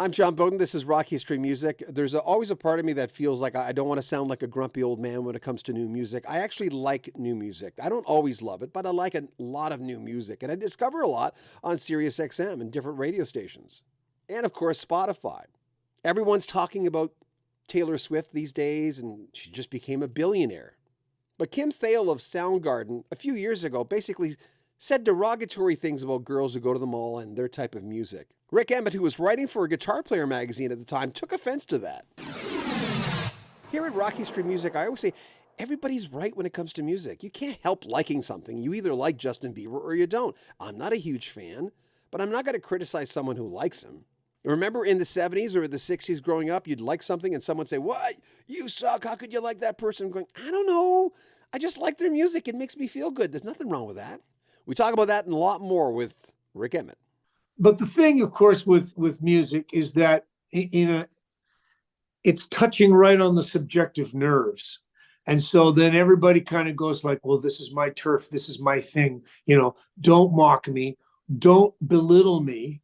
I'm John Bowden. This is Rock History Music. There's always a part of me that feels like I don't want to sound like a grumpy old man when it comes to new music. I actually like new music. I don't always love it, but I like a lot of new music. And I discover a lot on Sirius XM and different radio stations. And of course, Spotify. Everyone's talking about Taylor Swift these days, and she just became a billionaire. But Kim Thayil of Soundgarden a few years ago basically said derogatory things about girls who go to the mall and their type of music. Rik Emmett, who was writing for a Guitar Player magazine at the time, took offense to that. Here at Rock History Music, I always say, everybody's right when it comes to music. You can't help liking something. You either like Justin Bieber or you don't. I'm not a huge fan, but I'm not going to criticize someone who likes him. Remember in the 70s or the 60s growing up, you'd like something and someone would say, "What? You suck. How could you like that person?" I'm going, I don't know. I just like their music. It makes me feel good. There's nothing wrong with that. We talk about that and a lot more with Rik Emmett. But the thing, of course, with music is that it's touching right on the subjective nerves. And so then everybody kind of goes like, well, this is my turf. This is my thing. Don't mock me. Don't belittle me.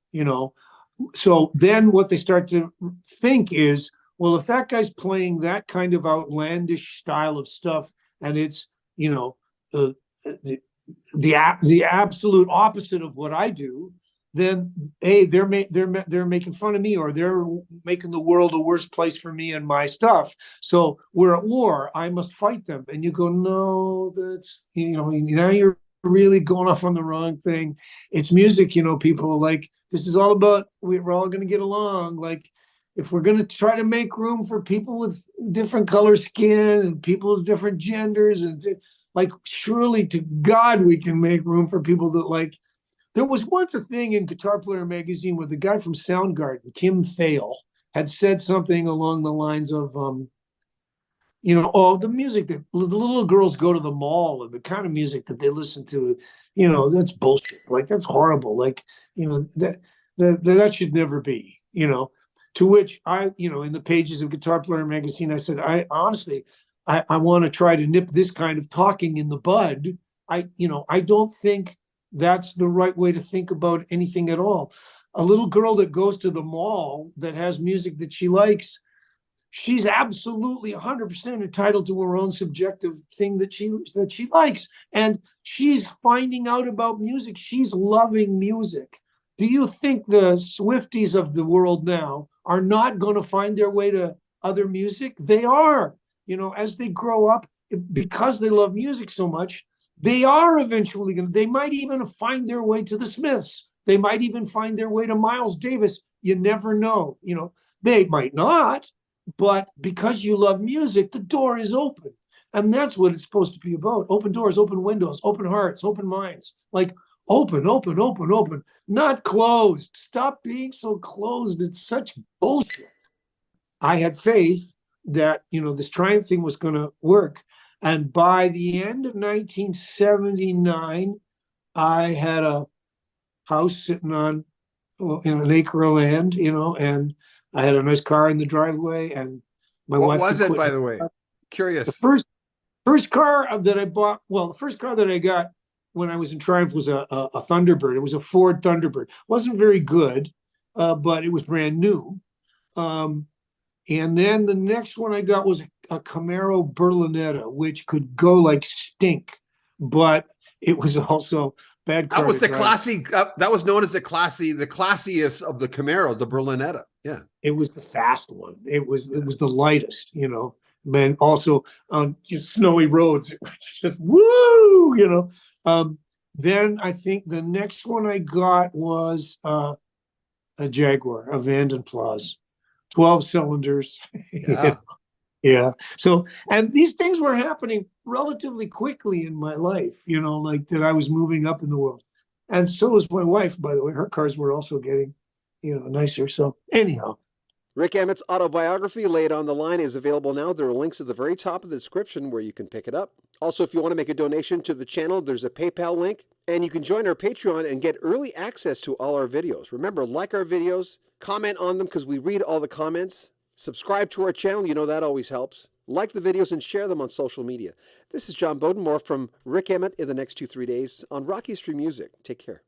So then what they start to think is, well, if that guy's playing that kind of outlandish style of stuff and it's, the absolute opposite of what I do, then they're making fun of me, or they're making the world a worse place for me and my stuff. So we're at war. I must fight them. And you go, no, that's now you're really going off on the wrong thing. It's music, people, like, this is all about, we're all going to get along. Like, if we're going to try to make room for people with different color skin and people of different genders, and like, surely to God we can make room for people that like. There was once a thing in Guitar Player magazine where the guy from Soundgarden, Kim Thayil, had said something along the lines of, the music that the little girls go to the mall and the kind of music that they listen to, that's bullshit. Like, that's horrible. Like, that should never be, To which I, in the pages of Guitar Player magazine, I said, I honestly, I want to try to nip this kind of talking in the bud. I don't think that's the right way to think about anything at all. A little girl that goes to the mall that has music that she likes, she's absolutely 100% entitled to her own subjective thing that she likes. And she's finding out about music. She's loving music. Do you think the Swifties of the world now are not going to find their way to other music? They are. As they grow up, because they love music so much, they are eventually going to, they might even find their way to the Smiths. They might even find their way to Miles Davis. You never know. They might not, but because you love music, the door is open. And that's what it's supposed to be about. Open doors, open windows, open hearts, open minds. Like, open, open, open, open, not closed. Stop being so closed. It's such bullshit. I had faith that, this Triumph thing was going to work. And by the end of 1979, I had a house sitting on in an acre of land, and I had a nice car in the driveway. And my wife. What was it, by the way? Curious. The first car that I bought, the first car that I got when I was in Triumph was a Thunderbird. It was a Ford Thunderbird. It wasn't very good, but it was brand new. And then the next one I got was a Camaro Berlinetta, which could go like stink, but it was also bad car. That was the classy. That was known as the classiest of the Camaros, the Berlinetta. Yeah, it was the fast one. It was the lightest, Man, also on just snowy roads, it was just woo, Then I think the next one I got was a Jaguar, a Vanden Plas. 12 cylinders. Yeah. Yeah. So, and these things were happening relatively quickly in my life, like that I was moving up in the world. And so was my wife, by the way. Her cars were also getting, nicer. So anyhow. Rik Emmett's autobiography, Lay It on the Line, is available now. There are links at the very top of the description where you can pick it up. Also, if you want to make a donation to the channel, there's a PayPal link, and you can join our Patreon and get early access to all our videos. Remember, like our videos, comment on them because we read all the comments. Subscribe to our channel. That always helps. Like the videos and share them on social media. This is John Bowden, more from Rik Emmett in the next 2-3 days on Rock History Music. Take care.